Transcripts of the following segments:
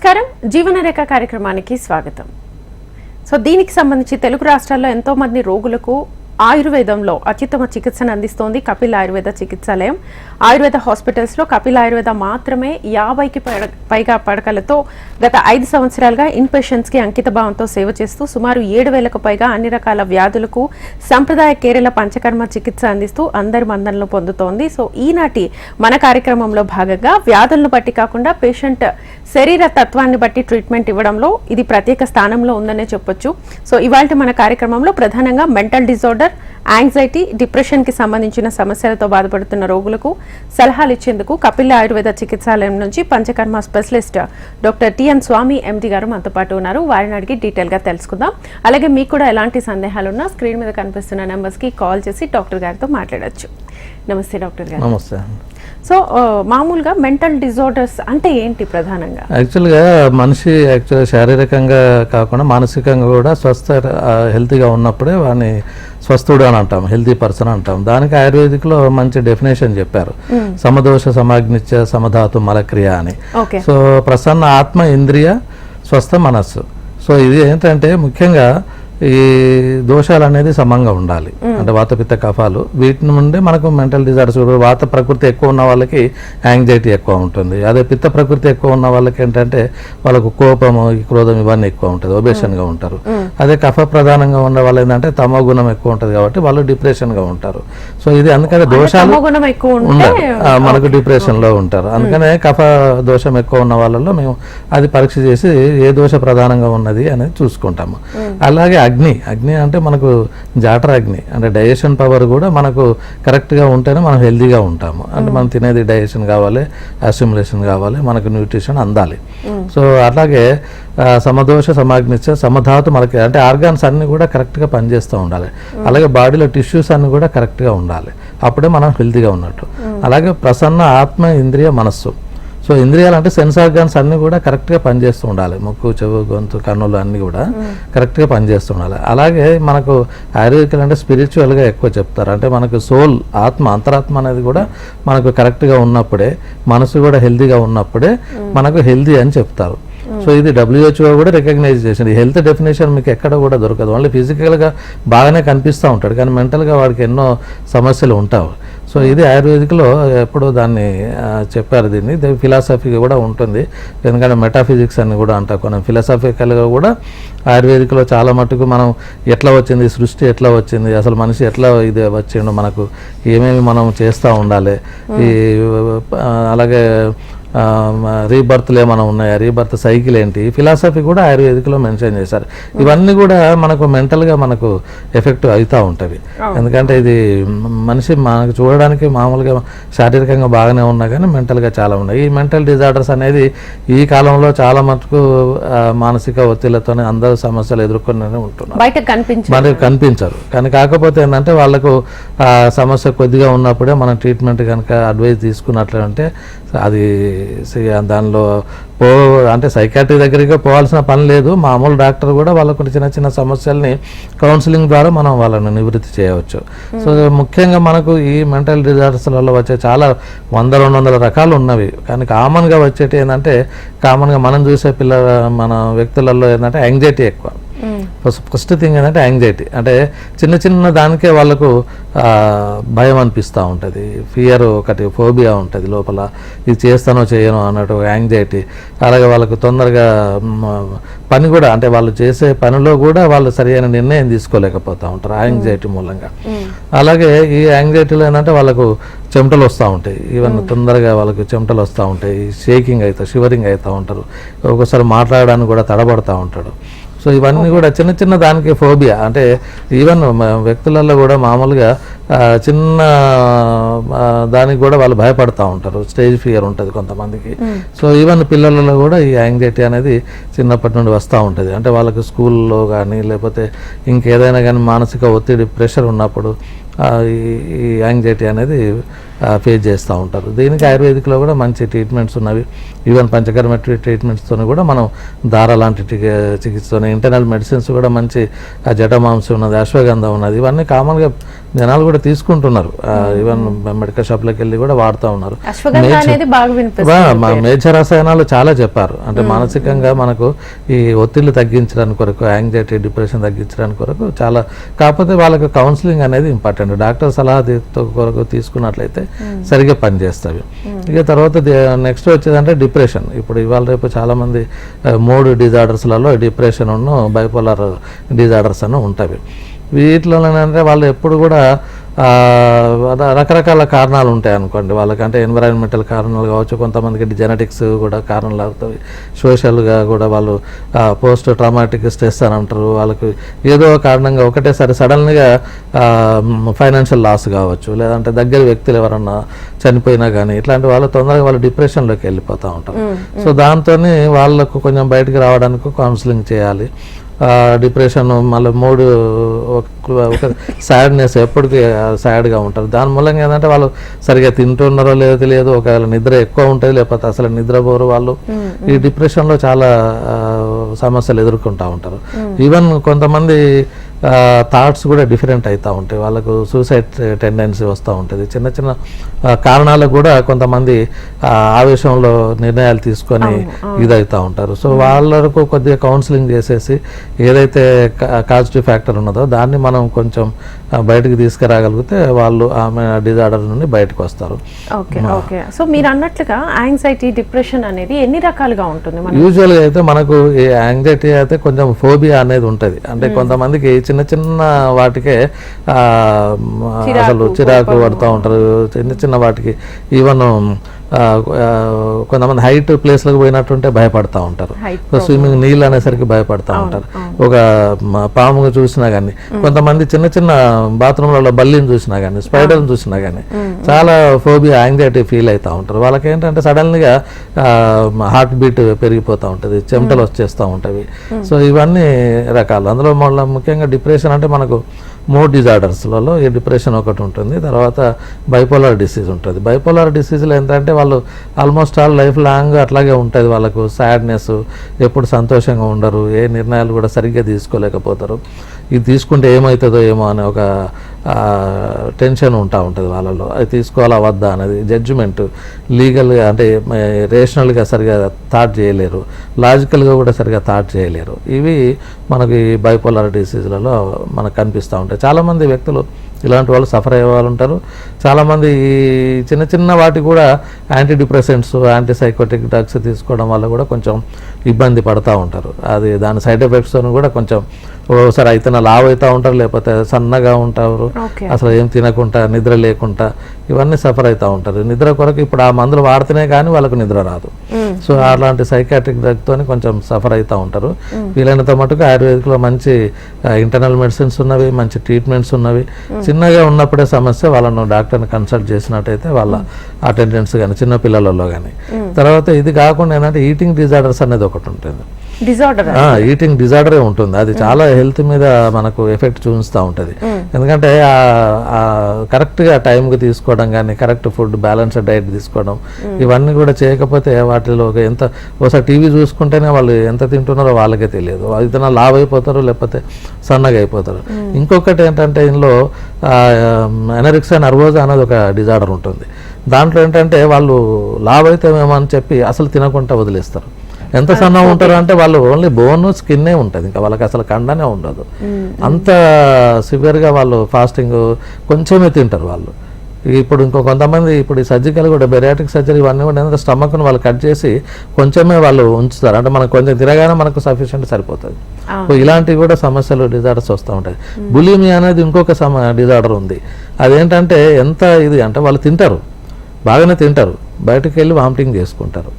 నమస్కారం జీవనరేఖ కార్యక్రమానికి స్వాగతం. సో దీనికి సంబంధించి తెలుగు రాష్ట్రాల్లో ఎంతో మంది రోగులకు ఆయుర్వేదంలో అత్యుత్తమ చికిత్సను అందిస్తోంది కపిల్ ఆయుర్వేద చికిత్సాలయం. ఆయుర్వేద హాస్పిటల్స్లో కపిల్ ఆయుర్వేద మాత్రమే 50కి పైగా పడకలతో గత 5 సంవత్సరాలుగా ఇన్ పేషెంట్స్కి అంకిత భావంతో సేవ చేస్తూ సుమారు 7,000కు పైగా అన్ని రకాల వ్యాధులకు సంప్రదాయ కేరళ పంచకర్మ చికిత్స అందిస్తూ అందరి మందనలు పొందుతోంది. సో ఈనాటి మన కార్యక్రమంలో భాగంగా వ్యాధులను బట్టి కాకుండా పేషెంట్ శరీర తత్వాన్ని బట్టి ట్రీట్మెంట్ ఇవ్వడంలో ఇది ప్రత్యేక స్థానంలో ఉందనే చెప్పొచ్చు. సో ఇవాళ మన కార్యక్రమంలో ప్రధానంగా మెంటల్ డిజార్డర్, యాంగ్జైటీ, డిప్రెషన్ కి సంబంధించిన సమస్యలతో బాధపడుతున్న రోగులకు సలహాలు ఇచ్చేందుకు కపిల్ ఆయుర్వేద చికిత్సాలయం నుంచి పంచకర్మ స్పెషలిస్ట్ డాక్టర్ టిఎన్ స్వామి ఎండి గారు మనతో పాటు ఉన్నారు. వారిని అడిగి డీటెయిల్ గా తెలుసుకుందాం. అలాగే మీకు కూడా ఎలాంటి సందేహాలున్నా స్క్రీన్ మీద కనిపిస్తున్న నెంబర్స్ కి కాల్ చేసి డాక్టర్ గారితో మాట్లాడొచ్చు. నమస్తే డాక్టర్ గారు. నమస్తే. సో మామూలుగా మెంటల్ డిజార్డర్స్ అంటే ఏంటి ప్రధానంగా? యాక్చువల్గా మనిషి శారీరకంగా కాకుండా మానసికంగా కూడా హెల్తీగా ఉన్నప్పుడే వాడిని స్వస్థుడు అని అంటాం, హెల్తీ పర్సన్ అంటాం. దానికి ఆయుర్వేదిక్లో మంచి డెఫినేషన్ చెప్పారు, సమదోష సమాగ్నిత్య సమధాతు మలక్రియ అని. సో ప్రసన్న ఆత్మ, ఇంద్రియ, స్వస్థ మనస్సు. సో ఇది ఏంటంటే ముఖ్యంగా ఈ దోషాలు అనేది సమంగా ఉండాలి. అంటే వాతపిత్త కఫాలు, వీటి నుండి మనకు మెంటల్ డిజార్డర్స్. వాత ప్రకృతి ఎక్కువ ఉన్న వాళ్ళకి యాంగ్జైటీ ఎక్కువ ఉంటుంది. అదే పిత్త ప్రకృతి ఎక్కువ ఉన్న వాళ్ళకి ఏంటంటే వాళ్ళకు కోపము, క్రోధం ఇవన్నీ ఎక్కువ ఉంటుంది, ఒబేషన్గా ఉంటారు. అదే కఫ ప్రధానంగా ఉన్న వాళ్ళు ఏంటంటే తమో గుణం ఎక్కువ ఉంటుంది కాబట్టి వాళ్ళు డిప్రెషన్గా ఉంటారు. సో ఇది అందుకనే దోషాలు ఉండదు, మనకు డిప్రెషన్లో ఉంటారు. అందుకనే కఫ దోషం ఎక్కువ ఉన్న వాళ్ళలో మేము అది పరీక్ష చేసి ఏ దోష ప్రధానంగా ఉన్నది అనేది చూసుకుంటాము. అలాగే అగ్ని అంటే మనకు జాఠర అగ్ని అంటే డైజెషన్ పవర్ కూడా మనకు కరెక్ట్గా ఉంటేనే మనం హెల్తీగా ఉంటాము. అంటే మనం తినేది డైజెషన్ కావాలి, అసిమిలేషన్ కావాలి, మనకు న్యూట్రిషన్ అందాలి. సో అలాగే సమదోష సమాగ్నిత్య సమధాతు మనకి అంటే ఆర్గాన్స్ అన్నీ కూడా కరెక్ట్గా పనిచేస్తూ ఉండాలి. అలాగే బాడీలో టిష్యూస్ అన్నీ కూడా కరెక్ట్గా ఉండాలి, అప్పుడే మనం హెల్తీగా ఉన్నట్టు. అలాగే ప్రసన్న ఆత్మ, ఇంద్రియ, మనస్సు. సో ఇంద్రియాలు అంటే సెన్స్ ఆర్గాన్స్ అన్నీ కూడా కరెక్ట్గా పనిచేస్తూ ఉండాలి. ముక్కు, చెవు, గొంతు, కన్నులు అన్నీ కూడా కరెక్ట్గా పనిచేస్తూ ఉండాలి. అలాగే మనకు ఆయుర్వేదికల్ అంటే స్పిరిచువల్గా ఎక్కువ చెప్తారు. అంటే మనకు సోల్, ఆత్మ, అంతరాత్మ అనేది కూడా మనకు కరెక్ట్గా ఉన్నప్పుడే, మనసు కూడా హెల్తీగా ఉన్నప్పుడే మనకు హెల్తీ అని చెప్తారు. సో ఇది WHO కూడా రికగ్నైజ్ చేసింది. హెల్త్ డెఫినేషన్ మీకు ఎక్కడ కూడా దొరకదు. ఓన్లీ ఫిజికల్గా బాగానే కనిపిస్తూ ఉంటాడు కానీ మెంటల్గా వాడికి ఎన్నో సమస్యలు ఉంటాయి. సో ఇది ఆయుర్వేదిక్లో ఎప్పుడో దాన్ని చెప్పారు. దీన్ని ఫిలాసఫీ కూడా ఉంటుంది, ఎందుకంటే మెటాఫిజిక్స్ అని కూడా అంటారు. కొన్ని ఫిలాసఫికల్గా కూడా ఆయుర్వేదిక్లో చాలా మటుకు మనం ఎట్లా వచ్చింది, సృష్టి ఎట్లా వచ్చింది, అసలు మనిషి ఎట్లా ఇది వచ్చిండు, మనకు ఏమేమి మనం చేస్తూ ఉండాలి, ఈ అలాగే రీబర్త్లు ఏమైనా ఉన్నాయా, రీబర్త్ సైకిల్ ఏంటి, ఫిలాసఫీ కూడా ఆయుర్వేదిక్లో మెన్షన్ చేశారు. ఇవన్నీ కూడా మనకు మెంటల్గా మనకు ఎఫెక్ట్ అవుతూ ఉంటుంది. ఎందుకంటే ఇది మనిషి మనకు చూడడానికి మామూలుగా శారీరకంగా బాగానే ఉన్నా కానీ మెంటల్గా చాలా ఉన్నాయి. ఈ మెంటల్ డిజార్డర్స్ అనేది ఈ కాలంలో చాలా మటుకు మానసిక ఒత్తిళ్లతోనే అందరూ సమస్యలు ఎదుర్కొనే ఉంటున్నారు, మనకు కనిపించరు. కానీ కాకపోతే ఏంటంటే వాళ్ళకు సమస్య కొద్దిగా ఉన్నప్పుడే మనం ట్రీట్మెంట్ కనుక అడ్వైస్ తీసుకున్నట్లంటే అది దానిలో అంటే సైకాట్రీ దగ్గరికి పోవాల్సిన పని లేదు. మామూలు డాక్టర్ కూడా వాళ్ళకు చిన్న చిన్న సమస్యల్ని కౌన్సిలింగ్ ద్వారా మనం వాళ్ళని నివృత్తి చేయవచ్చు. సో ముఖ్యంగా మనకు ఈ మెంటల్ డిజార్డర్స్లలో వచ్చే చాలా 100-200 రకాలు ఉన్నవి. కానీ కామన్గా వచ్చేటి ఏంటంటే కామన్గా మనం చూసే మన వ్యక్తులలో ఏంటంటే యాంగ్జైటీ ఎక్కువ. ఫస్ట్ థింగ్ ఏంటంటే యాంగ్జైటీ అంటే చిన్న చిన్న దానికే వాళ్ళకు భయం అనిపిస్తూ ఉంటుంది, ఫియర్ ఒకటి, ఫోబియా ఉంటుంది లోపల, ఇది చేస్తానో చేయనో అన్నట్టు యాంగ్జైటీ. అలాగే వాళ్ళకు తొందరగా పని కూడా అంటే వాళ్ళు చేసే పనిలో కూడా వాళ్ళు సరైన నిర్ణయం తీసుకోలేకపోతూ ఉంటారు యాంగ్జైటీ మూలంగా. అలాగే ఈ యాంగ్జైటీలో ఏంటంటే వాళ్ళకు చెమటలు వస్తూ ఉంటాయి, ఈవెన్ తొందరగా వాళ్ళకు చెమటలు వస్తూ ఉంటాయి, షేకింగ్ అవుతారు, షివరింగ్ అవుతూ ఉంటారు, ఒక్కోసారి మాట్లాడడానికి కూడా తడబడుతూ ఉంటాడు. సో ఇవన్నీ కూడా చిన్న చిన్న దానికి ఫోబియా. అంటే ఈవెన్ వ్యక్తులలో కూడా మామూలుగా చిన్న దానికి కూడా వాళ్ళు భయపడుతూ ఉంటారు, స్టేజ్ ఫియర్ ఉంటుంది కొంతమందికి. సో ఈవెన్ పిల్లలలో కూడా ఈ యాంగ్జైటీ అనేది చిన్నప్పటి నుండి వస్తూ ఉంటుంది. అంటే వాళ్ళకి స్కూల్లో కానీ లేకపోతే ఇంకేదైనా కానీ మానసిక ఒత్తిడి, ప్రెషర్ ఉన్నప్పుడు ఈ యాంగ్జైటీ అనేది ఫేస్ చేస్తూ ఉంటారు. దీనికి ఆయుర్వేదిక్లో కూడా మంచి ట్రీట్మెంట్స్ ఉన్నవి. ఈవెన్ పంచకర్మ ట్రీట్మెంట్స్తో కూడా మనం దార లాంటి చికిత్సతో, ఇంటర్నల్ మెడిసిన్స్ కూడా మంచి జటమాంసం ఉన్నది, అశ్వగంధం ఉన్నది, ఇవన్నీ కామన్గా జనాలు కూడా తీసుకుంటున్నారు. ఈవెన్ మెడికల్ షాప్లోకి వెళ్ళి కూడా వాడుతూ ఉన్నారు. అశ్వగంధ అనేది బాగా వినిపిస్తుంది. మేజర్ రసాయనాలు చాలా చెప్పారు. అంటే మానసికంగా మనకు ఈ ఒత్తిళ్లు తగ్గించడానికి కొరకు, యాంగ్జైటీ, డిప్రెషన్ తగ్గించడానికి కొరకు చాలా. కాకపోతే వాళ్ళకి కౌన్సిలింగ్ అనేది ఇంపార్టెంట్. డాక్టర్ సలహా కొరకు తీసుకున్నట్లయితే సరిగ్గా పనిచేస్తాయి. ఇక తర్వాత నెక్స్ట్ వచ్చేదంటే డిప్రెషన్. ఇప్పుడు ఇవాళ రేపు చాలా మంది మూడ్ డిజార్డర్స్లలో డిప్రెషన్ ఉన్న బైపోలార్ డిజార్డర్స్ అని ఉంటాయి. వీటిలో ఏంటంటే వాళ్ళు ఎప్పుడు కూడా రకరకాల కారణాలు ఉంటాయి అనుకోండి వాళ్ళకి. అంటే ఎన్విరాన్మెంటల్ కారణాలు కావచ్చు, కొంతమందికి జెనెటిక్స్ కూడా కారణాలు అవుతాయి, సోషల్గా కూడా వాళ్ళు పోస్ట్ ట్రామాటిక్ స్ట్రెస్ అని అంటారు. వాళ్ళకి ఏదో కారణంగా ఒకటేసారి సడన్గా ఫైనాన్షియల్ లాస్ కావచ్చు, లేదంటే దగ్గర వ్యక్తులు ఎవరన్నా చనిపోయినా కానీ ఇట్లాంటి వాళ్ళు తొందరగా వాళ్ళు డిప్రెషన్లోకి వెళ్ళిపోతూ ఉంటారు. సో దాంతో వాళ్ళకు కొంచెం బయటికి రావడానికి కౌన్సిలింగ్ చేయాలి. డిప్రెషన్ మళ్ళీ మూడు ఒక సాడ్నెస్, ఎప్పటికీ సాడ్గా ఉంటారు. దాని మూలంగా ఏంటంటే వాళ్ళు సరిగా తింటున్నారో లేదో తెలియదు, ఒకవేళ నిద్ర ఎక్కువ ఉంటుంది, లేకపోతే అసలు నిద్రపోరు వాళ్ళు. ఈ డిప్రెషన్లో చాలా సమస్యలు ఎదుర్కొంటూ ఉంటారు. ఈవెన్ కొంతమంది థాట్స్ కూడా డిఫరెంట్ అవుతూ ఉంటాయి. వాళ్ళకు సూసైడ్ టెండెన్సీ వస్తూ ఉంటుంది. చిన్న చిన్న కారణాలకు కూడా కొంతమంది ఆవేశంలో నిర్ణయాలు తీసుకొని ఇదవుతూ ఉంటారు. సో వాళ్ళకు కొద్దిగా కౌన్సిలింగ్ చేసేసి ఏదైతే కాజిటివ్ ఫ్యాక్టర్ ఉన్నదో దాన్ని మనం కొంచెం బయటకు తీసుకురాగలిగితే వాళ్ళు ఆమె డిజార్డర్ నుండి బయటకు వస్తారు. Okay okay. సో మీరు అన్నట్లుగా యాంగ్జైటీ, డిప్రెషన్ అనేది ఎన్ని రకాలుగా ఉంటుంది? యూజువల్గా అయితే మనకు ఈ యాంగ్జైటీ అయితే కొంచెం ఫోబియా అనేది ఉంటుంది. అంటే కొంతమందికి చిన్న చిన్న వాటికే అసలు చిరాకు పడుతూ ఉంటారు. చిన్న చిన్న వాటికి ఈవెన్ కొంతమంది హైట్ ప్లేస్లకు పోయినట్టుంటే భయపడతా ఉంటారు. స్విమ్మింగ్ నీళ్ళు అనేసరికి భయపడతా ఉంటారు. ఒక పాముగా చూసినా కానీ, కొంతమంది చిన్న చిన్న బాత్రూంలలో బల్లిని చూసినా కానీ, స్పైడర్ని చూసినా కానీ చాలా ఫోబియా, యాంగ్జైటీ ఫీల్ అవుతూ ఉంటారు. వాళ్ళకి ఏంటంటే సడన్గా హార్ట్ బీట్ పెరిగిపోతూ ఉంటుంది, చెమటలు వచ్చేస్తూ ఉంటాయి. సో ఇవన్నీ రకాలు. అందులో మళ్ళీ ముఖ్యంగా డిప్రెషన్ అంటే మనకు మూడ్ డిజార్డర్స్లలో ఈ డిప్రెషన్ ఒకటి ఉంటుంది. తర్వాత బైపోలార్ డిసీజ్ ఉంటుంది. బైపోలార్ డిసీజ్లో ఏంటంటే వాళ్ళు ఆల్మోస్ట్ ఆల్ లైఫ్ లాంగ్ అట్లాగే ఉంటుంది. వాళ్ళకు సాడ్నెస్, ఎప్పుడు సంతోషంగా ఉండరు, ఏ నిర్ణయాలు కూడా సరిగ్గా తీసుకోలేకపోతారు. ఇది తీసుకుంటే ఏమవుతుందో ఏమో అనే ఒక టెన్షన్ ఉంటా ఉంటుంది వాళ్ళలో. అది తీసుకోవాలా వద్దా అనేది జడ్జిమెంట్ లీగల్గా అంటే రేషనల్గా సరిగా థాట్ చేయలేరు, లాజికల్గా కూడా సరిగా థాట్ చేయలేరు. ఇవి మనకి బైపోలార్ డిసీజ్లలో మనకు కనిపిస్తూ ఉంటాయి. చాలామంది వ్యక్తులు ఇలాంటి వాళ్ళు సఫర్ అయ్యే వాళ్ళు ఉంటారు. చాలామంది ఈ చిన్న చిన్న వాటికి కూడా anti depressants, anti psychotic drugs తీసుకోవడం వల్ల కూడా కొంచెం ఇబ్బంది పడుతూ ఉంటారు. అది దాని సైడ్ ఎఫెక్ట్స్తో కూడా కొంచెం ఒకసారి అయితే లావ్ అవుతూ ఉంటారు, లేకపోతే సన్నగా ఉంటారు, అసలు ఏం తినకుండా, నిద్ర లేకుండా ఇవన్నీ సఫర్ అవుతూ ఉంటారు. నిద్ర కొరకు ఇప్పుడు ఆ మందులు వాడితేనే కానీ వాళ్ళకు నిద్ర రాదు. సో అలాంటి సైకాట్రిక్ డ్రగ్తో కొంచెం సఫర్ అవుతూ ఉంటారు. వీలైనంత మటుకు ఆయుర్వేదిక్లో మంచి ఇంటర్నల్ మెడిసిన్స్ ఉన్నవి, మంచి ట్రీట్మెంట్స్ ఉన్నవి. చిన్నగా ఉన్నప్పుడే సమస్య వాళ్ళను డాక్టర్ని కన్సల్ట్ చేసినట్టయితే వాళ్ళ అటెండెన్స్ కానీ చిన్నపిల్లలలో కానీ. తర్వాత ఇది కాకుండా ఏంటంటే ఈటింగ్ డిజార్డర్స్ అనేది ఒకటి ఉంటుంది. ఈటింగ్ డిజార్డరే ఉంటుంది. అది చాలా హెల్త్ మీద మనకు ఎఫెక్ట్ చూపిస్తూ ఉంటుంది. ఎందుకంటే కరెక్ట్గా టైంకి తీసుకోవడం కానీ, కరెక్ట్ ఫుడ్, బ్యాలెన్స్డ్ డైట్ తీసుకోవడం, ఇవన్నీ కూడా చేయకపోతే వాటిలో ఒకసారి టీవీ చూసుకుంటేనే వాళ్ళు ఎంత తింటున్నారో వాళ్ళకే తెలియదు. ఇతను లావ్ అయిపోతారు, లేకపోతే సన్నగా అయిపోతారు. ఇంకొకటి ఏంటంటే ఇందులో ఎనరెక్సియా నర్వోసా అనేది ఒక డిజార్డర్ ఉంటుంది. దాంట్లో ఏంటంటే వాళ్ళు లావ్ అవుతామేమో అని చెప్పి అసలు తినకుండా వదిలేస్తారు. ఎంత సన్నగా ఉంటారు అంటే వాళ్ళు ఓన్లీ బోన్, స్కిన్నే ఉంటుంది, ఇంకా వాళ్ళకి అసలు కండనే ఉండదు. అంత సివియర్గా వాళ్ళు ఫాస్టింగ్ కొంచెమే తింటారు వాళ్ళు. ఇప్పుడు కొంతమంది ఇప్పుడు ఈ సర్జికల్ కూడా బెరియాట్రిక్ సర్జరీ ఇవన్నీ కూడా ఏంటంటే స్టమక్ను వాళ్ళు కట్ చేసి కొంచెమే వాళ్ళు ఉంచుతారు. అంటే మనకు కొంచెం తిరగానే మనకు సఫిషియెంట్ సరిపోతుంది. ఇలాంటివి కూడా సమస్యలు, డిజార్డర్స్ వస్తూ ఉంటాయి. బులిమియా అనేది ఇంకొక డిజార్డర్ ఉంది. అదేంటంటే ఎంత ఇది అంటే వాళ్ళు తింటారు, బాగానే తింటారు, బయటకు వెళ్ళి వామిటింగ్ చేసుకుంటారు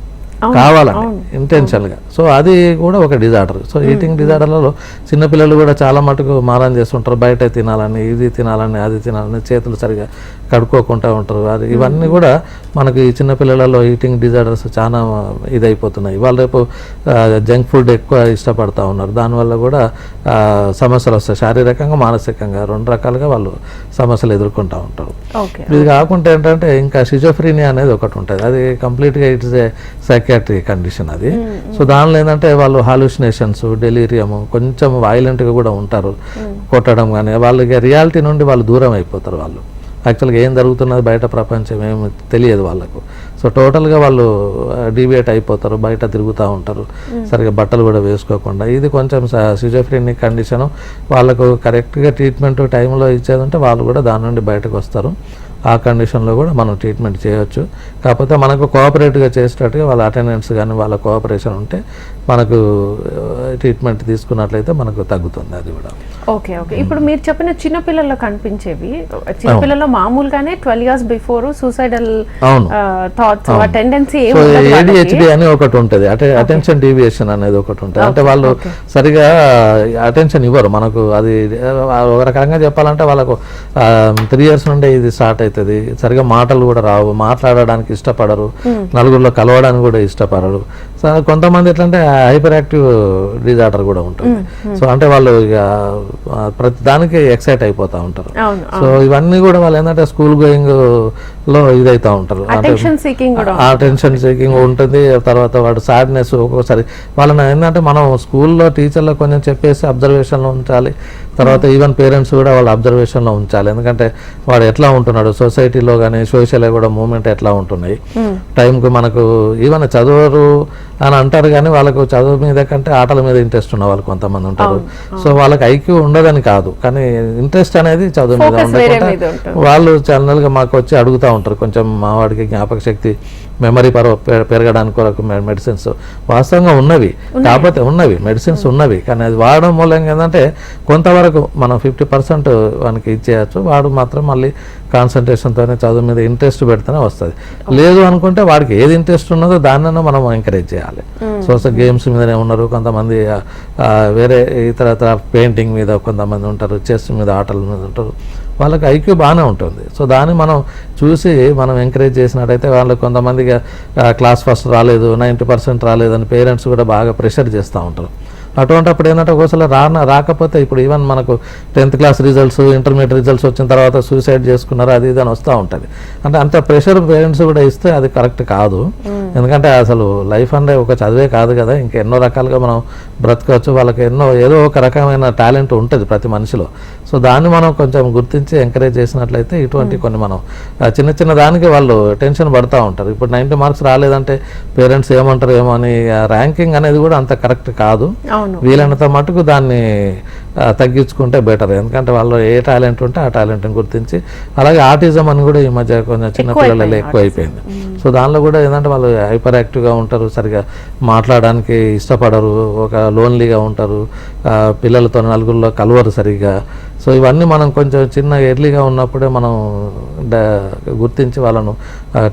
కావాలని ఇంటెన్షన్గా. సో అది కూడా ఒక డిజార్డర్. సో ఈటింగ్ డిజార్డర్లలో చిన్నపిల్లలు కూడా చాలా మటుకు మారం చేస్తుంటారు. బయట తినాలని, ఇది తినాలని, అది తినాలని, చేతులు సరిగా కడుక్కోకుండా ఉంటారు. అది ఇవన్నీ కూడా మనకి చిన్నపిల్లలలో ఈటింగ్ డిజార్డర్స్ చాలా ఇదైపోతున్నాయి. వాళ్ళు రేపు జంక్ ఫుడ్ ఎక్కువ ఇష్టపడతా ఉన్నారు. దానివల్ల కూడా సమస్యలు వస్తాయి. శారీరకంగా, మానసికంగా రెండు రకాలుగా వాళ్ళు సమస్యలు ఎదుర్కొంటూ ఉంటారు. ఇది కాకుండా ఏంటంటే ఇంకా షిజోఫ్రీనియా అనేది ఒకటి ఉంటుంది. అది కంప్లీట్గా ఇట్స్ ఏ సైకాట్రీ కండిషన్ అది. సో దానిలో ఏంటంటే వాళ్ళు హాలుసినేషన్స్, డెలీరియము, కొంచెం వైలెంట్గా కూడా ఉంటారు, కొట్టడం కానీ, వాళ్ళకి రియాలిటీ నుండి వాళ్ళు దూరం అయిపోతారు. వాళ్ళు యాక్చువల్గా ఏం జరుగుతున్నది బయట ప్రపంచం ఏమి తెలియదు వాళ్ళకు. సో టోటల్గా వాళ్ళు డీవియేట్ అయిపోతారు, బయట తిరుగుతూ ఉంటారు, సరిగ్గా బట్టలు కూడా వేసుకోకుండా. ఇది కొంచెం సిజోఫ్రెనిక్ కండిషను. వాళ్ళకు కరెక్ట్గా ట్రీట్మెంట్ టైంలో ఇచ్చేదంటే వాళ్ళు కూడా దాని నుండి బయటకు వస్తారు. ఆ కండిషన్లో కూడా మనం ట్రీట్మెంట్ చేయవచ్చు. కాకపోతే మనకు కోఆపరేట్గా చేసేటట్టుగా వాళ్ళ అటెండెన్స్ కానీ వాళ్ళ కోఆపరేషన్ ఉంటే మనకు ట్రీట్మెంట్ తీసుకున్నట్లయితే మనకు తగ్గుతుంది అది కూడా. Okay okay. ఇప్పుడు మీరు చెప్పిన చిన్నపిల్లల్లో కనిపించేవి, చిన్నపిల్లల్లో మామూలుగానే 12 years before suicidal thoughts tendency ADHD అని ఒకటి ఉంటుంది, అటెన్షన్ డీవియేషన్ అనేది ఒకటి ఉంటుంది. అంటే వాళ్ళు సరిగా అటెన్షన్ ఇవ్వరు మనకు. అది ఒక రకంగా చెప్పాలంటే వాళ్ళకు 3 years నుండే ఇది స్టార్ట్ అవుతుంది. సరిగా మాటలు కూడా రావు, మాట్లాడడానికి ఇష్టపడరు, నలుగురిలో కలవడానికి కూడా ఇష్టపడరు. సో కొంతమంది ఎట్లంటే హైపర్ యాక్టివ్ డిజార్డర్ కూడా ఉంటుంది. సో అంటే వాళ్ళు ఇక ప్రతి దానికి ఎక్సైట్ అయిపోతూ ఉంటారు. సో ఇవన్నీ కూడా వాళ్ళు ఏంటంటే స్కూల్ గోయింగ్ లో ఇదైతా ఉంటారు, అటెన్షన్ సీకింగ్ ఉంటుంది. తర్వాత వాడు సాడ్నెస్, ఒక్కొక్కసారి వాళ్ళని ఏంటంటే మనం స్కూల్లో టీచర్లో కొంచెం చెప్పేసి అబ్జర్వేషన్లో ఉంచాలి. తర్వాత ఈవెన్ పేరెంట్స్ కూడా వాళ్ళ అబ్జర్వేషన్లో ఉంచాలి. ఎందుకంటే వాడు ఎట్లా ఉంటున్నాడు సొసైటీలో కానీ, సోషల్ కూడా మూవ్మెంట్ ఎట్లా ఉంటున్నాయి. టైంకు మనకు ఈవెన్ చదువురు అని అంటారు కానీ వాళ్ళకు చదువు మీద కంటే ఆటల మీద ఇంట్రెస్ట్ ఉన్న వాళ్ళు కొంతమంది ఉంటారు. సో వాళ్ళకి ఐక్యూ ఉండదని కాదు, కానీ ఇంట్రెస్ట్ అనేది చదువు మీద ఉండకుండా వాళ్ళు జనరల్గా మాకు వచ్చి అడుగుతూ ఉంటారు. కొంచెం మా వాడికి జ్ఞాపక శక్తి, మెమరీ పెరగడానికి కొరకు మెడిసిన్స్ వాస్తవంగా ఉన్నవి, కాకపోతే మెడిసిన్స్ ఉన్నవి, కానీ అది వాడడం మూలంగా ఏంటంటే కొంతవరకు మనం 50% వానికి ఇచ్చేయచ్చు. వాడు మాత్రం మళ్ళీ కాన్సన్ట్రేషన్తోనే చదువు మీద ఇంట్రెస్ట్ పెడితేనే వస్తుంది. లేదు అనుకుంటే వాడికి ఏది ఇంట్రెస్ట్ ఉన్నదో దాన్నైనా మనం ఎంకరేజ్ చేయాలి. సోషల్ గేమ్స్ మీదనే ఉన్నారు కొంతమంది, వేరే ఇతర పెయింటింగ్ మీద కొంతమంది ఉంటారు, చెస్ మీద ఆటల మీద ఉంటారు. వాళ్ళకి ఐక్యూ బాగానే ఉంటుంది. సో దాన్ని మనం చూసి మనం ఎంకరేజ్ చేసినట్టయితే వాళ్ళకి కొంతమందిగా క్లాస్ ఫస్ట్ రాలేదు, 90% రాలేదని పేరెంట్స్ కూడా బాగా ప్రెషర్ చేస్తూ ఉంటారు. అటువంటిప్పుడు ఏంటంటే ఒకసారి రాకపోతే ఇప్పుడు ఈవెన్ మనకు 10th class results, intermediate results వచ్చిన తర్వాత సూసైడ్ చేసుకున్నారు అది ఇది అని వస్తూ ఉంటుంది. అంటే అంత ప్రెషర్ పేరెంట్స్ కూడా ఇస్తే అది కరెక్ట్ కాదు. ఎందుకంటే అసలు లైఫ్ అంటే ఒక చదివే కాదు కదా, ఇంకా ఎన్నో రకాలుగా మనం బ్రతకవచ్చు. వాళ్ళకి ఏదో ఒక రకమైన టాలెంట్ ఉంటుంది ప్రతి మనిషిలో. సో దాన్ని మనం కొంచెం గుర్తించి ఎంకరేజ్ చేసినట్లయితే ఇటువంటి కొన్ని మనం చిన్న చిన్న దానికి వాళ్ళు టెన్షన్ పడుతూ ఉంటారు. ఇప్పుడు 90 marks రాలేదంటే పేరెంట్స్ ఏమంటారు ఏమో అని, ర్యాంకింగ్ అనేది కూడా అంత కరెక్ట్ కాదు. వీలైనంత మటుకు దాన్ని తగ్గించుకుంటే బెటర్. ఎందుకంటే వాళ్ళు ఏ టాలెంట్ ఉంటే ఆ టాలెంట్ని గుర్తించి, అలాగే ఆటిజం అని కూడా ఈ మధ్య కొంచెం చిన్నపిల్లలలో ఎక్కువ అయిపోయింది. సో దానిలో కూడా ఏంటంటే వాళ్ళు హైపర్ యాక్టివ్గా ఉంటారు, సరిగా మాట్లాడడానికి ఇష్టపడరు, ఒక లోన్లీగా ఉంటారు, పిల్లలతో నలుగురిలో కలవరు సరిగ్గా. సో ఇవన్నీ మనం కొంచెం చిన్న ఎర్లీగా ఉన్నప్పుడే మనం గుర్తించి వాళ్ళను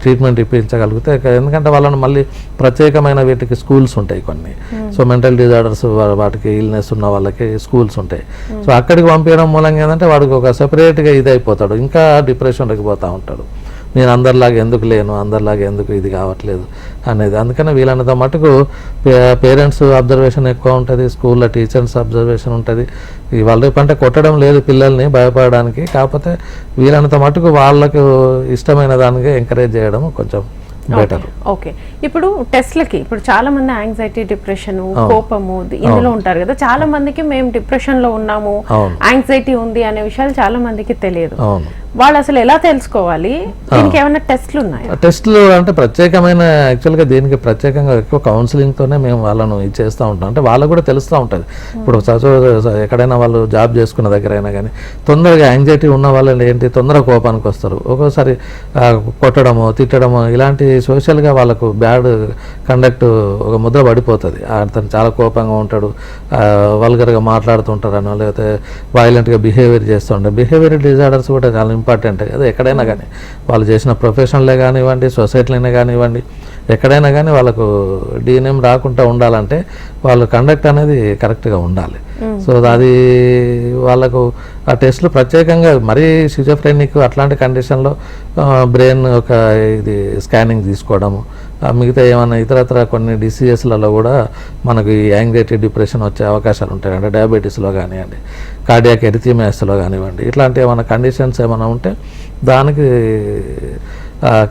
ట్రీట్మెంట్ ఇప్పించగలిగితే, ఎందుకంటే వాళ్ళను మళ్ళీ ప్రత్యేకమైన వీటికి స్కూల్స్ ఉంటాయి కొన్ని. సో మెంటల్ డిజార్డర్స్ వాటికి ఇల్నెస్ ఉన్న వాళ్ళకి స్కూల్స్ ఉంటాయి. సో అక్కడికి పంపించడం మూలంగా ఏంటంటే వాడికి ఒక సెపరేట్గా ఇది అయిపోతాడు, ఇంకా డిప్రెషన్లోకి పోతూ ఉంటాడు. నేను అందరిలాగా ఎందుకు లేను, అందరిలాగా ఎందుకు ఇది కావట్లేదు అనేది. అందుకని వీలైనంత మటుకు పేరెంట్స్ అబ్జర్వేషన్ ఎక్కువ ఉంటుంది, స్కూల్లో టీచర్స్ అబ్జర్వేషన్ ఉంటుంది. వాళ్ళ రేపు అంటే కొట్టడం లేదు పిల్లల్ని భయపడడానికి, కాకపోతే వీలైనంత మటుకు వాళ్ళకు ఇష్టమైన దానికి ఎంకరేజ్ చేయడం కొంచెం బెటర్. ఓకే. ఇప్పుడు టెస్ట్లకి ఇప్పుడు చాలా మంది యాంగ్జైటీ, డిప్రెషన్, కోపము ఇందులో ఉంటారు కదా. చాలా మందికి మేము డిప్రెషన్ లో ఉన్నాము, యాంగ్జైటీ ఉంది అనే విషయాలు చాలా మందికి తెలియదు. వాళ్ళు అసలు ఎలా తెలుసుకోవాలి? దీనికి ఏమైనా టెస్ట్లు ఉన్నాయా? టెస్ట్లు అంటే ప్రత్యేకమైన యాక్చువల్గా దీనికి ప్రత్యేకంగా ఎక్కువ కౌన్సిలింగ్తోనే మేము వాళ్ళను ఇది చేస్తూ ఉంటాం. అంటే వాళ్ళకు కూడా తెలుస్తూ ఉంటుంది. ఇప్పుడు ఎక్కడైనా వాళ్ళు జాబ్ చేసుకున్న దగ్గర అయినా కానీ తొందరగా యాంగ్జైటీ ఉన్న వాళ్ళు ఏంటి తొందరగా కోపానికి వస్తారు. ఒక్కోసారి కొట్టడము, తిట్టడము, ఇలాంటి సోషల్గా వాళ్ళకు బ్యాడ్ కండక్ట్ ఒక ముద్ర పడిపోతుంది. అతను చాలా కోపంగా ఉంటాడు, వల్గర్గా మాట్లాడుతుంటారనో, లేకపోతే వైలెంట్గా బిహేవియర్ చేస్తుంటారు. బిహేవియర్ డిజార్డర్స్ కూడా చాలా ఇంపార్టెంట్ కదా. ఎక్కడైనా కానీ వాళ్ళు చేసిన ప్రొఫెషన్లే కానివ్వండి, సొసైటీలోనే కానివ్వండి, ఎక్కడైనా కానీ వాళ్ళకు డీనేం రాకుండా ఉండాలంటే వాళ్ళ కండక్ట్ అనేది కరెక్ట్గా ఉండాలి. సో అది వాళ్ళకు ఆ టెస్ట్లు ప్రత్యేకంగా మరీ షిజోఫ్రెనిక్ అట్లాంటి కండిషన్లో బ్రెయిన్ ఒక ఇది స్కానింగ్ తీసుకోవడము, మిగతా ఏమైనా ఇతరత్ర కొన్ని డిసీజెస్లలో కూడా మనకి యాంగ్జైటీ, డిప్రెషన్ వచ్చే అవకాశాలు ఉంటాయి. అంటే డయాబెటీస్లో కానివ్వండి, కార్డియాక్ ఎరిథిమియాస్లో కానివ్వండి, ఇట్లాంటి ఏమైనా కండిషన్స్ ఏమైనా ఉంటే దానికి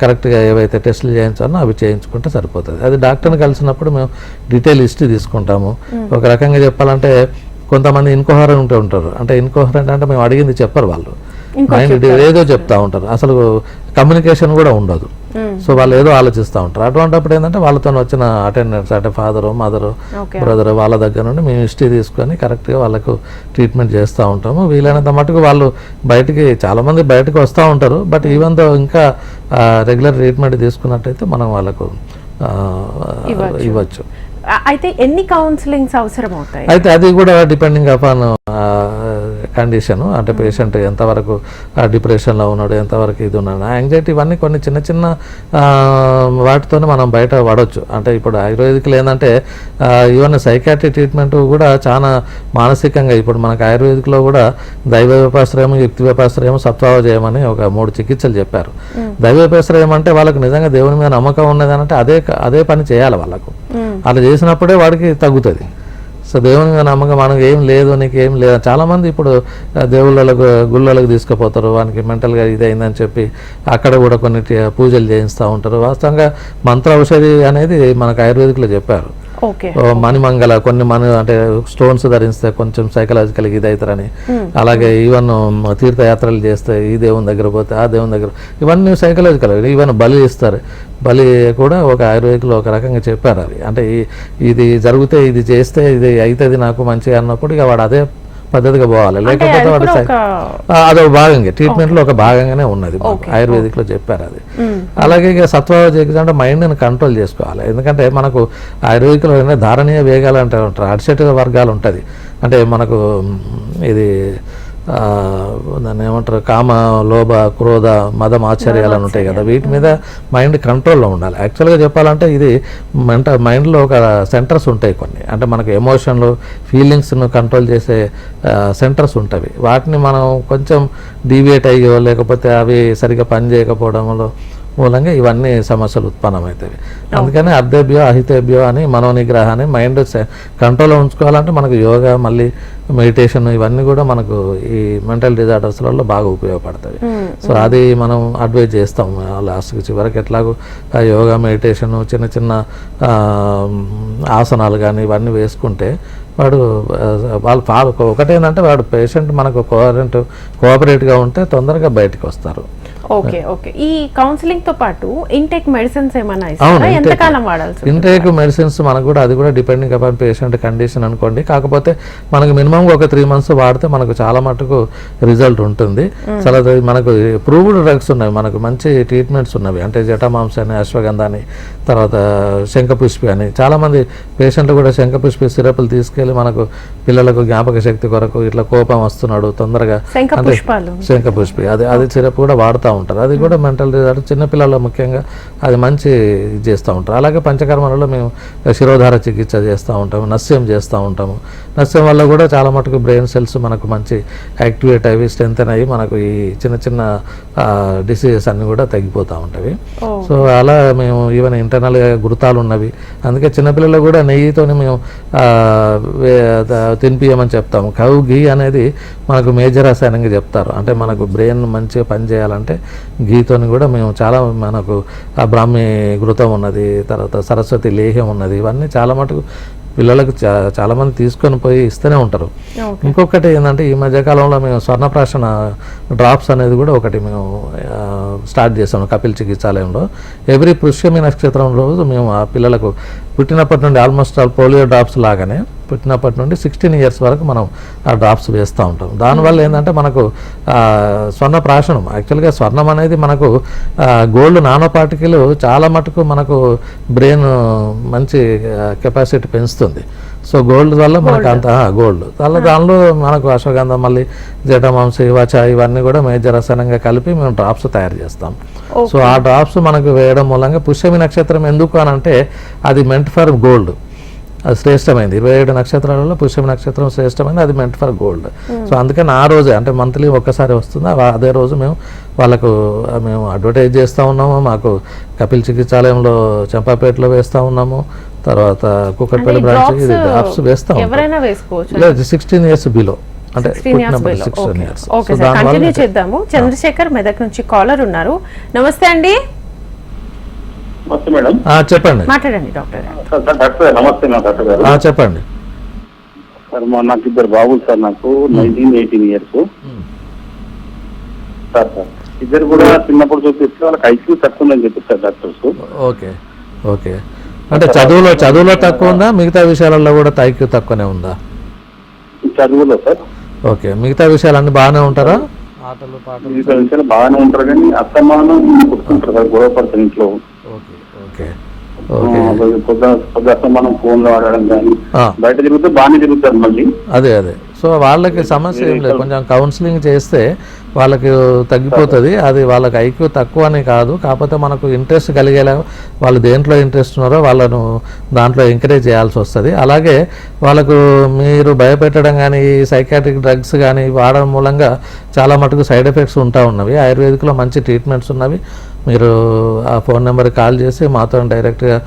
కరెక్ట్గా ఏవైతే టెస్టులు చేయించాలో అవి చేయించుకుంటే సరిపోతుంది. అది డాక్టర్ని కలిసినప్పుడు మేము డీటెయిల్ హిస్టరీ తీసుకుంటాము. ఒక రకంగా చెప్పాలంటే కొంతమంది ఇన్కోహరెంట్ ఉంటూ ఉంటారు. అంటే ఇన్కోహరెంట్ అంటే మేము అడిగింది చెప్పరు వాళ్ళు, మైండ్ ఏదో చెప్తా ఉంటారు, అసలు కమ్యూనికేషన్ కూడా ఉండదు. సో వాళ్ళు ఏదో ఆలోచిస్తూ ఉంటారు. అటువంటిప్పుడు ఏంటంటే వాళ్ళతో వచ్చిన అటెండెన్స్ అంటే ఫాదరు మదరు బ్రదర్ వాళ్ళ దగ్గర నుండి మేము హిస్టరీ తీసుకొని కరెక్ట్గా వాళ్ళకు ట్రీట్మెంట్ చేస్తూ ఉంటాము. వీలైనంత మటుకు వాళ్ళు బయటికి చాలామంది బయటకు వస్తూ ఉంటారు. బట్ ఈవెన్ దో ఇంకా రెగ్యులర్ ట్రీట్మెంట్ తీసుకున్నట్టయితే మనం వాళ్ళకు ఇవ్వచ్చు. అయితే ఎన్ని కౌన్సిలింగ్స్ అవసరం అవుతాయి? అయితే అది కూడా డిపెండింగ్ అపాన్ కండిషన్, అంటే పేషెంట్ ఎంతవరకు డిప్రెషన్లో ఉన్నాడు, ఎంతవరకు ఇది ఉన్నాడు, యాంగ్జైటీ, ఇవన్నీ కొన్ని చిన్న చిన్న వాటితోనే మనం బయట పడవచ్చు. అంటే ఇప్పుడు ఆయుర్వేదిక్లో ఏంటంటే ఈవెన్ సైకాట్రిక్ ట్రీట్మెంట్ కూడా చాలా మానసికంగా, ఇప్పుడు మనకు ఆయుర్వేదిక్లో కూడా దైవ వ్యపాశ్రయం, యుక్తి వ్యపాశ్రయం, సత్వావజయం అని ఒక 3 చికిత్సలు చెప్పారు. దైవ వ్యపాశ్రయం అంటే వాళ్ళకు నిజంగా దేవుని మీద నమ్మకం ఉన్నదంటే అదే పని చేయాలి వాళ్ళకు. అలా చేసినప్పుడే వాడికి తగ్గుతుంది. సో దేవుని మీద నమ్మకం మనకు ఏం లేదు, నీకు ఏం లేదు. చాలామంది ఇప్పుడు దేవుళ్ళకు గుళ్ళలకు తీసుకుపోతారు, వానికి మెంటల్గా ఇదైందని చెప్పి అక్కడ కూడా కొన్ని పూజలు చేయిస్తూ ఉంటారు. వాస్తవంగా మంత్ర ఔషధి అనేది మనకు ఆయుర్వేదిక్లో చెప్పారు. మణిమంగళ కొన్ని అంటే స్టోన్స్ ధరిస్తే కొంచెం సైకలాజికల్గా ఇది అవుతారని, అలాగే ఈవెన్ తీర్థయాత్రలు చేస్తే ఈ దేవుని దగ్గర పోతే ఆ దేవుని దగ్గర, ఇవన్నీ సైకలాజికల్. ఈవెన్ బలి ఇస్తారు, బలి కూడా ఒక ఆయుర్వేదిక్లో ఒక రకంగా చెప్పారు. అది అంటే ఇది జరిగితే ఇది చేస్తే ఇది అవుతుంది నాకు మంచిగా అన్నప్పుడు ఇక వాడు అదే పద్ధతిగా పోవాలి. లేకపోతే వాడు అదొక భాగంగా ట్రీట్మెంట్లో ఒక భాగంగానే ఉన్నది, ఆయుర్వేదిక్లో చెప్పారు అది. అలాగే ఇక సత్వావజయం అంటే మైండ్ని కంట్రోల్ చేసుకోవాలి. ఎందుకంటే మనకు ఆయుర్వేదిక్లో ధారణీయ వేగాలు అంటే ఉంటారు, అడిషటివ్ వర్గాలు ఉంటుంది. అంటే మనకు ఇది దాన్ని ఏమంటారు, కామ, లోభ, క్రోధ, మదం, ఆశ్చర్యాలు అని ఉంటాయి కదా, వీటి మీద మైండ్ కంట్రోల్లో ఉండాలి. యాక్చువల్గా చెప్పాలంటే ఇది మైండ్లో ఒక సెంటర్స్ ఉంటాయి కొన్ని, అంటే మనకు ఎమోషన్లు, ఫీలింగ్స్ను కంట్రోల్ చేసే సెంటర్స్ ఉంటాయి. వాటిని మనం కొంచెం డీవియేట్ అయ్యో లేకపోతే అవి సరిగ్గా పనిచేయకపోవడంలో మూలంగా ఇవన్నీ సమస్యలు ఉత్పన్నమవుతాయి. అందుకని అర్ధేభ్యో అహితేభ్యో అని మనోనిగ్రహాన్ని మైండ్ కంట్రోల్లో ఉంచుకోవాలంటే మనకు యోగా, మళ్ళీ మెడిటేషన్, ఇవన్నీ కూడా మనకు ఈ మెంటల్ డిజార్డర్స్లలో బాగా ఉపయోగపడతాయి. సో అది మనం అడ్వైజ్ చేస్తాం లాస్ట్కి చివరికి. ఎట్లాగో యోగా, మెడిటేషన్, చిన్న చిన్న ఆసనాలు కానీ ఇవన్నీ వేసుకుంటే వాళ్ళు ఒకటేంటంటే వాడు పేషెంట్ మనకు కోఆపరేట్గా ఉంటే తొందరగా బయటకు వస్తారు. Okay okay. ఈ కౌన్సిలింగ్ తో పాటు ఇంటేక్ మెడిసిన్స్ ఏమైనా ఇస్తారా? ఎంత కాలం వాడాల్సి? ఇంటేక్ మెడిసిన్స్ మనకు కూడా అది కూడా డిపెండింగ్ అపాన్ పేషెంట్ కండిషన్ అనుకోండి. కాకపోతే మనకు మినిమం ఒక 3 months వాడితే మనకు చాలా మటుకు రిజల్ట్ ఉంటుంది. చాలా మనకు ప్రూవ్డ్ డ్రగ్స్ ఉన్నాయి, మనకు మంచి ట్రీట్మెంట్స్ ఉన్నవి. అంటే జటామాంస అని, అశ్వగంధ అని, తర్వాత శంఖపుష్పి అని. చాలామంది పేషెంట్లు కూడా శంఖపుష్పి సిరప్లు తీసుకెళ్ళి మనకు పిల్లలకు జ్ఞాపక శక్తి కొరకు ఇట్లా కోపం వస్తున్నాడు తొందరగా, శంఖపుష్పి అది సిరప్ కూడా వాడుతూ ఉంటారు. అది కూడా మెంటల్ డిజార్డర్ చిన్నపిల్లల్లో ముఖ్యంగా అది మంచి చేస్తూ ఉంటారు. అలాగే పంచకర్మలలో మేము శిరోధార చికిత్స చేస్తూ ఉంటాము, నస్యం చేస్తూ ఉంటాము. నస్యం వల్ల కూడా చాలా మటుకు బ్రెయిన్ సెల్స్ మనకు మంచి యాక్టివేట్ అయ్యి స్ట్రెంథెన్ అయ్యి మనకు ఈ చిన్న చిన్న డిసీజెస్ అన్నీ కూడా తగ్గిపోతూ ఉంటాయి. సో అలా మేము ఈవెన్ ఇంటర్నల్గా గుర్తాలు ఉన్నవి. అందుకే చిన్నపిల్లలు కూడా నెయ్యితోని మేము తినిపియమని చెప్తాము. కౌ ఘీ అనేది మనకు మేజర్ రసాయనంగా చెప్తారు. అంటే మనకు బ్రెయిన్ మంచిగా పనిచేయాలంటే ఘీతోని కూడా మేము చాలా, మనకు ఆ బ్రాహ్మీ ఘృతం ఉన్నది, తర్వాత సరస్వతి లేహ్యం ఉన్నది, ఇవన్నీ చాలా మటుకు పిల్లలకు చాలామంది తీసుకొని పోయి ఇస్తూనే ఉంటారు. ఇంకొకటి ఏంటంటే ఈ మధ్యకాలంలో మేము స్వర్ణప్రాశన డ్రాప్స్ అనేది కూడా ఒకటి మేము స్టార్ట్ చేసాము కపిల్ చికిత్సాలయంలో. ఎవ్రీ పుష్యమి నక్షత్రం రోజు మేము ఆ పిల్లలకు పుట్టినప్పటి నుండి ఆల్మోస్ట్ పోలియో డ్రాప్స్ లాగానే పుట్టినప్పటి నుండి 16 years వరకు మనం ఆ డ్రాప్స్ వేస్తూ ఉంటాం. దానివల్ల ఏంటంటే మనకు స్వర్ణప్రాశనం, యాక్చువల్గా స్వర్ణం అనేది మనకు గోల్డ్ నానో పార్టికల్ చాలా మటుకు మనకు బ్రెయిన్ మంచి కెపాసిటీ పెంచుతుంది. సో గోల్డ్ వల్ల మనకు అంత గోల్డ్ వల్ల దానిలో మనకు అశ్వగంధం, మళ్ళీ జటమాంస, వచ, ఇవన్నీ కూడా మేజర్ రసాయనంగా కలిపి మేము డ్రాప్స్ తయారు చేస్తాం. సో ఆ డ్రాప్స్ మనకు వేయడం మూలంగా పుష్యమి నక్షత్రం ఎందుకు అని అంటే అది మెంట్ ఫర్ గోల్డ్, అది శ్రేష్టమైంది. 27 నక్షత్రాలలో పుష్యమి నక్షత్రం శ్రేష్టమైంది, అది మెంట్ ఫర్ గోల్డ్. సో అందుకని ఆ రోజే అంటే మంత్లీ ఒక్కసారి వస్తుంది, అదే రోజు మేము వాళ్ళకు మేము అడ్వర్టైజ్ చేస్తూ ఉన్నాము. మాకు కపిల్ చికిత్సాలయంలో చంపాపేటలో వేస్తూ ఉన్నాము, తర్వాత కుక్కట్పల్లి బ్రాంచ్ ఇది డ్రాప్స్ వేస్తాం. లేదు 16 years బిలో, అంటే 16 years. ఓకే సార్, కంటిన్యూ చేద్దాము. చంద్రశేఖర్ మెదక్ నుంచి కాలర్ ఉన్నారు. నమస్తే అండి. నమస్తే మేడం. చెప్పండి. మాట్లాడండి డాక్టర్ గారు. సార్ డాక్టర్ నమస్తే డాక్టర్ గారు. చెప్పండి సార్ నాకు ఇద్దరు బాబులు సార్, నాకు 19-18 ఇయర్స్ సార్. ఇద్దరు కూడా చిన్నప్పుడు చూపిస్తే వాళ్ళకి ఐక్యూ తక్కువ ఉందని చెప్పిస్తారు డాక్టర్స్. Okay okay. అంటే చదువులో తక్కువ ఉందా, మిగతా విషయాలలో కూడా ఐక్యూ తక్కువనే ఉందా? చదువులో సార్. ఓకే, మిగతా విషయాలన్నీ బాగానే ఉంటారా? ఆటలు పాటలు మిగతా విషయాలు బాగానే ఉంటారు కానీ అస్తమానం కొట్టుకుంటారు సార్, గొడవ పడతారు ఇంట్లో. ఓకే ఓకే పొద్దు అస్తమానం ఫోన్లో ఆడడం కానీ, బయట తిరుగుతూ బాగానే తిరుగుతారు మళ్ళీ. అదే సో వాళ్ళకి సమస్య ఏం లేదు, కొంచెం కౌన్సిలింగ్ చేస్తే వాళ్ళకి తగ్గిపోతుంది. అది వాళ్ళకి ఐక్యూ తక్కువ అని కాదు, కాకపోతే మనకు ఇంట్రెస్ట్ కలిగేలా వాళ్ళు దేంట్లో ఇంట్రెస్ట్ ఉన్నారో వాళ్ళను దాంట్లో ఎంకరేజ్ చేయాల్సి వస్తుంది. అలాగే వాళ్ళకు మీరు భయపెట్టడం కానీ సైకాట్రిక్ డ్రగ్స్ కానీ వాడడం మూలంగా చాలా మటుకు సైడ్ ఎఫెక్ట్స్ ఉంటా ఉన్నవి. ఆయుర్వేదిక్లో మంచి ట్రీట్మెంట్స్ ఉన్నవి. మీరు ఆ ఫోన్ నెంబర్కి కాల్ చేసి మాతో డైరెక్ట్గా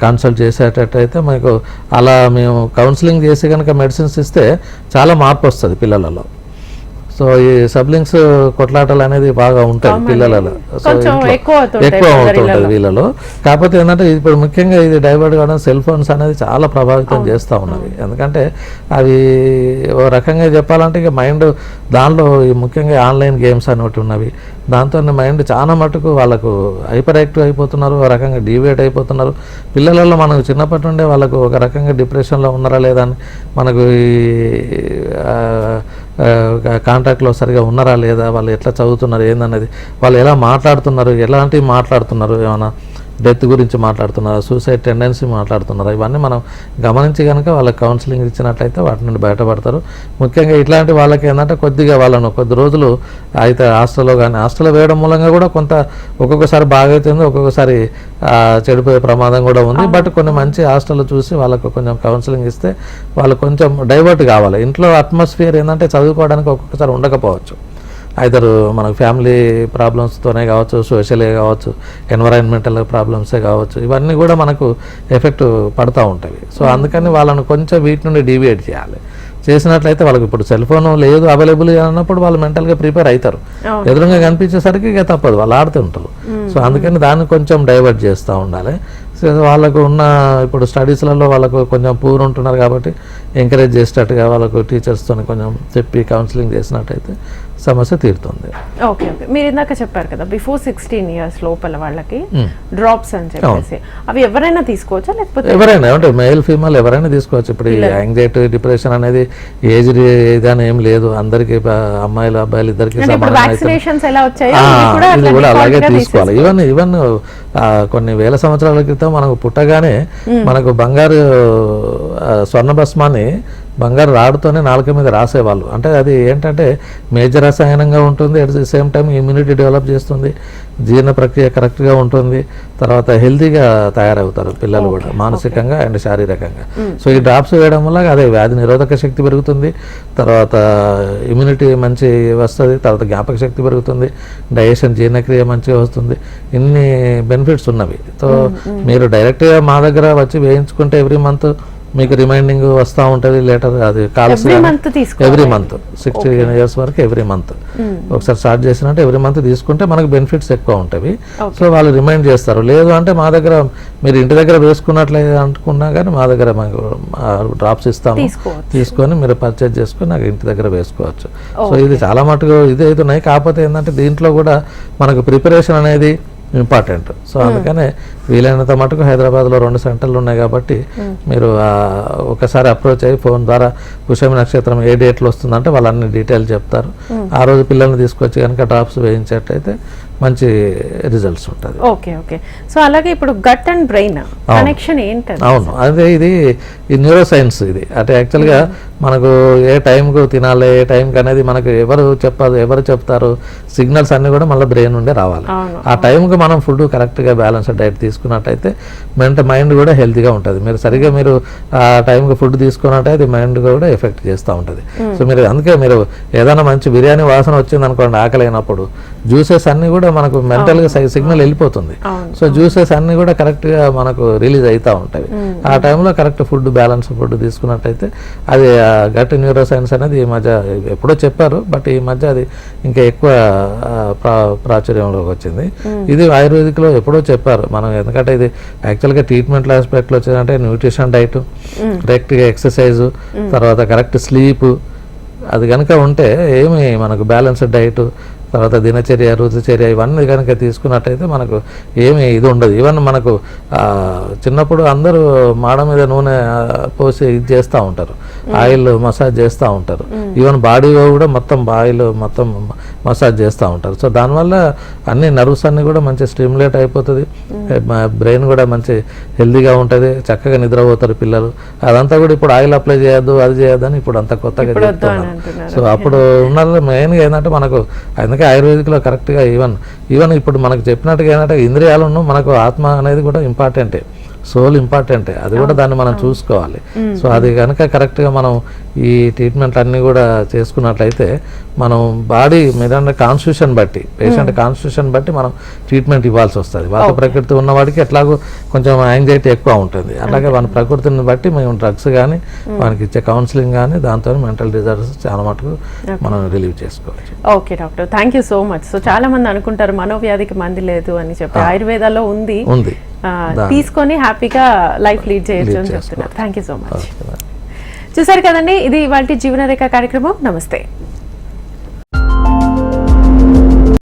కన్సల్ట్ చేసేటట్టయితే మీకు అలా మేము కౌన్సిలింగ్ చేసి కనుక మెడిసిన్స్ ఇస్తే చాలా మార్పు వస్తుంది పిల్లలలో. సో ఈ సబ్లింగ్స్ కొట్లాటలు అనేది బాగా ఉంటాయి పిల్లలలో, సో ఎక్కువ అవుతుంటుంది వీళ్ళలో. కాకపోతే ఏంటంటే ఇప్పుడు ముఖ్యంగా ఇది డైవర్ట్ కావడం సెల్ ఫోన్స్ అనేది చాలా ప్రభావితం చేస్తూ ఉన్నవి. ఎందుకంటే అవి ఓ రకంగా చెప్పాలంటే ఇక మైండ్ దానిలో ముఖ్యంగా ఆన్లైన్ గేమ్స్ అనేవి ఉన్నవి. దాంతో మైండ్ చాలా మటుకు వాళ్ళకు హైపర్ యాక్టివ్ అయిపోతున్నారు, ఒక రకంగా డీవియేట్ అయిపోతున్నారు. పిల్లలలో మనకు చిన్నప్పటి నుండే వాళ్ళకు ఒక రకంగా డిప్రెషన్లో ఉన్నారా లేదా అని మనకు కాంటాక్ట్లో సరిగా ఉన్నారా లేదా, వాళ్ళు ఎట్లా చదువుతున్నారు ఏందనేది, వాళ్ళు ఎలా మాట్లాడుతున్నారు, ఎలాంటివి మాట్లాడుతున్నారు, ఏమైనా డెత్ గురించి మాట్లాడుతున్నారు, సూసైడ్ టెండెన్సీ మాట్లాడుతున్నారు, ఇవన్నీ మనం గమనించి కనుక వాళ్ళకి కౌన్సిలింగ్ ఇచ్చినట్లయితే వాటి నుండి బయటపడతారు. ముఖ్యంగా ఇట్లాంటి వాళ్ళకి ఏంటంటే కొద్దిగా వాళ్ళను కొద్ది రోజులు అయితే హాస్టల్లో కానీ, హాస్టల్లో వేయడం మూలంగా కూడా కొంత ఒక్కొక్కసారి బాగా అవుతుంది, ఒక్కొక్కసారి చెడిపోయే ప్రమాదం కూడా ఉంది. బట్ కొన్ని మంచి హాస్టల్లో చూసి వాళ్ళకు కొంచెం కౌన్సిలింగ్ ఇస్తే వాళ్ళు కొంచెం డైవర్ట్ కావాలి. ఇంట్లో అట్మాస్ఫియర్ ఏంటంటే చదువుకోవడానికి ఒక్కొక్కసారి ఉండకపోవచ్చు, ఐదర్ మనకు ఫ్యామిలీ ప్రాబ్లమ్స్తోనే కావచ్చు, సోషల్గా కావచ్చు, ఎన్విరాన్మెంటల్ ప్రాబ్లమ్సే కావచ్చు, ఇవన్నీ కూడా మనకు ఎఫెక్ట్ పడుతూ ఉంటాయి. సో అందుకని వాళ్ళను కొంచెం వీటి నుండి డీవియేట్ చేయాలి. చేసినట్లయితే వాళ్ళకి ఇప్పుడు సెల్ ఫోన్ లేదు అవైలబుల్ అన్నప్పుడు వాళ్ళు మెంటల్గా ప్రిపేర్ అవుతారు. ఎదురుగా కనిపించేసరికి ఇక తప్పదు, వాళ్ళు ఆడుతుంటారు. సో అందుకని దాన్ని కొంచెం డైవర్ట్ చేస్తూ ఉండాలి. సో వాళ్ళకు ఉన్న ఇప్పుడు స్టడీస్లలో వాళ్ళకు కొంచెం పూర్ ఉంటున్నారు కాబట్టి ఎంకరేజ్ చేసేటట్టుగా వాళ్ళకు టీచర్స్తో కొంచెం చెప్పి కౌన్సిలింగ్ చేసినట్టయితే సమస్య తీరుతుంది. Okay okay. మీరు ఇందాక చెప్పారు కదా బిఫోర్ 16 years లోపల వాళ్ళకి డ్రాప్స్ అని చెప్పేసి, అవి ఎవరైనా తీసుకోవచ్చా లేకపోతే? ఎవరైనా, అంటే మేల్ ఫీమేల్ ఎవరైనా తీసుకోవచ్చు. ఇప్పుడు ఈ యాంగ్జైటీ డిప్రెషన్ అనేది ఏజ్ ఏదని ఏం లేదు, అందరికి అమ్మాయిలు అబ్బాయిలు ఇద్దరికి ఇది కూడా అలాగే తీసుకోవాలి. ఈవెన్ కొన్ని వేల సంవత్సరాల క్రితం మనకు పుట్టగానే మనకు బంగారు స్వర్ణ భస్మాన్ని బంగారు రాడుతోనే నాలుక మీద రాసేవాళ్ళు. అంటే అది ఏంటంటే మేజర్ రసాయనంగా ఉంటుంది, at the same time immunity develop చేస్తుంది, జీర్ణ ప్రక్రియ కరెక్ట్గా ఉంటుంది, తర్వాత హెల్తీగా తయారవుతారు పిల్లలు కూడా మానసికంగా అండ్ శారీరకంగా. సో ఈ డ్రాప్స్ వేయడం వల్ల అదే వ్యాధి నిరోధక శక్తి పెరుగుతుంది, తర్వాత ఇమ్యూనిటీ మంచి వస్తుంది, తర్వాత జ్ఞాపక శక్తి పెరుగుతుంది, డైజెషన్ జీర్ణక్రియ మంచిగా వస్తుంది, ఇన్ని బెనిఫిట్స్ ఉన్నవి. సో మీరు డైరెక్ట్గా మా దగ్గర వచ్చి వేయించుకుంటే ఎవ్రీ మంత్ మీకు రిమైండింగ్ వస్తూ ఉంటుంది, లెటర్ అది కాల్స్ ఎవ్రీ మంత్ 60 years వరకు ఎవ్రీ మంత్ ఒకసారి స్టార్ట్ చేసినట్టు ఎవ్రీ మంత్ తీసుకుంటే మనకు బెనిఫిట్స్ ఎక్కువ ఉంటాయి. సో వాళ్ళు రిమైండ్ చేస్తారు. లేదు అంటే మా దగ్గర మీరు ఇంటి దగ్గర వేసుకున్నట్లే అనుకున్నా కానీ మా దగ్గర మాకు డ్రాప్స్ ఇస్తాము, తీసుకొని మీరు పర్చేజ్ చేసుకొని నాకు ఇంటి దగ్గర వేసుకోవచ్చు. సో ఇది చాలా మటుకు ఇది అవుతున్నాయి. కాకపోతే ఏంటంటే దీంట్లో కూడా మనకు ప్రిపరేషన్ అనేది ఇంపార్టెంట్. సో అందుకనే వీలైనంత మటుకు హైదరాబాద్లో 2 సెంటర్లు ఉన్నాయి కాబట్టి మీరు ఒకసారి అప్రోచ్ అయ్యి ఫోన్ ద్వారా పుష్యమి నక్షత్రం ఏ డేట్లో వస్తుందంటే వాళ్ళు అన్ని డీటెయిల్ చెప్తారు. ఆ రోజు పిల్లల్ని తీసుకొచ్చి కనుక డ్రాప్స్ వేయించేటైతే మంచి రిజల్ట్స్ ఉంటుంది. Okay okay. సో అలాగే ఇప్పుడు గట్ అండ్ బ్రెయిన్ కనెక్షన్ ఏంటి? అవును, అదే ఇది ఈ న్యూరో సైన్స్ ఇది. అంటే యాక్చువల్గా మనకు ఏ టైంకు తినాలి, ఏ టైంకి అనేది మనకు ఎవరు చెప్తారు, సిగ్నల్స్ అన్నీ కూడా మళ్ళీ బ్రెయిన్ నుండే రావాలి. ఆ టైంకి మనం ఫుడ్ కరెక్ట్గా బ్యాలెన్స్డ్ డైట్ తీసుకున్నట్టయితే మైండ్ కూడా హెల్తీగా ఉంటుంది. మీరు సరిగ్గా మీరు ఆ టైంకి ఫుడ్ తీసుకున్నట్టయితే మైండ్ కూడా ఎఫెక్ట్ చేస్తూ ఉంటుంది. సో మీరు అందుకే మీరు ఏదైనా మంచి బిర్యానీ వాసన వచ్చింది అనుకోండి ఆకలి అయినప్పుడు, జ్యూసెస్ అన్నీ కూడా కూడా మనకు మెంటల్గా సిగ్నల్ వెళ్ళిపోతుంది. సో జ్యూసెస్ అన్నీ కూడా కరెక్ట్గా మనకు రిలీజ్ అవుతూ ఉంటాయి. ఆ టైంలో కరెక్ట్ ఫుడ్, బ్యాలెన్స్ ఫుడ్ తీసుకున్నట్టయితే అది గట్ న్యూరో సైన్స్ అనేది ఈ మధ్య ఎప్పుడో చెప్పారు, బట్ ఈ మధ్య అది ఇంకా ఎక్కువ ప్రాచుర్యంలోకి వచ్చింది. ఇది ఆయుర్వేదిక్లో ఎప్పుడో చెప్పారు మనం, ఎందుకంటే ఇది యాక్చువల్గా ట్రీట్మెంట్ ఆస్పెక్ట్లో వచ్చేదంటే న్యూట్రిషన్, డైట్, కరెక్ట్గా ఎక్సర్సైజ్, తర్వాత కరెక్ట్ స్లీప్, అది కనుక ఉంటే ఏమి మనకు బ్యాలెన్స్డ్ డైట్, తర్వాత దినచర్య, రుతుచర్య ఇవన్నీ కనుక తీసుకున్నట్టయితే మనకు ఏమి ఇది ఉండదు. ఈవెన్ మనకు చిన్నప్పుడు అందరూ మాడ మీద నూనె పోసి ఇది చేస్తూ ఉంటారు, ఆయిల్ మసాజ్ చేస్తూ ఉంటారు. ఈవెన్ బాడీలో కూడా మొత్తం ఆయిల్ మొత్తం మసాజ్ చేస్తూ ఉంటారు. సో దానివల్ల అన్ని నర్వ్స్ అన్నీ కూడా మంచి స్టిమ్యులేట్ అయిపోతుంది, బ్రెయిన్ కూడా మంచి హెల్దీగా ఉంటుంది, చక్కగా నిద్రపోతారు పిల్లలు. అదంతా కూడా ఇప్పుడు ఆయిల్ అప్లై చేయొద్దు, అది చేయొద్దని ఇప్పుడు అంతా కొత్తగా చెప్తున్నారు. సో అప్పుడు ఉన్న మెయిన్గా ఏంటంటే మనకు అందుకే ఆయుర్వేదిక్లో కరెక్ట్గా ఈవెన్ ఇప్పుడు మనకు చెప్పినట్టుగా ఏంటంటే ఇంద్రియాలను మనకు ఆత్మ అనేది కూడా ఇంపార్టెంటే, సోల్ ఇంపార్టెంటే, అది కూడా దాన్ని మనం చూసుకోవాలి. సో అది కనుక కరెక్ట్గా మనం ఈ ట్రీట్మెంట్ అన్నీ కూడా చేసుకున్నట్లయితే మనం బాడీ మీద కాన్స్టిట్యూషన్ బట్టి, పేషెంట్ కాన్స్టిట్యూషన్ బట్టి మనం ట్రీట్మెంట్ ఇవ్వాల్సి వస్తుంది. వాత ప్రకృతి ఉన్నవాడికి ఎట్లాగో కొంచెం యాంగ్జైటీ ఎక్కువ ఉంటుంది, అలాగే మన ప్రకృతిని బట్టి మేము డ్రగ్స్ కానీ మనకి ఇచ్చే కౌన్సిలింగ్ కానీ దాంతో మెంటల్ డిజార్డర్స్ చాలా మటుకు మనం రిలీవ్ చేసుకోవచ్చు. Okay doctor, thank you so much. So చాలా మంది అనుకుంటారు మనోవ్యాధికి మంది లేదు అని చెప్పి, ఆయుర్వేదాలో ఉంది, తీసుకొని హ్యాపీగా లైఫ్ లీడ్ చేయొచ్చు అని చెప్తున్నారు. Thank you so much. చూసారు కదండి, ఇది ఇవాల్టి జీవనరేఖ కార్యక్రమం. నమస్తే.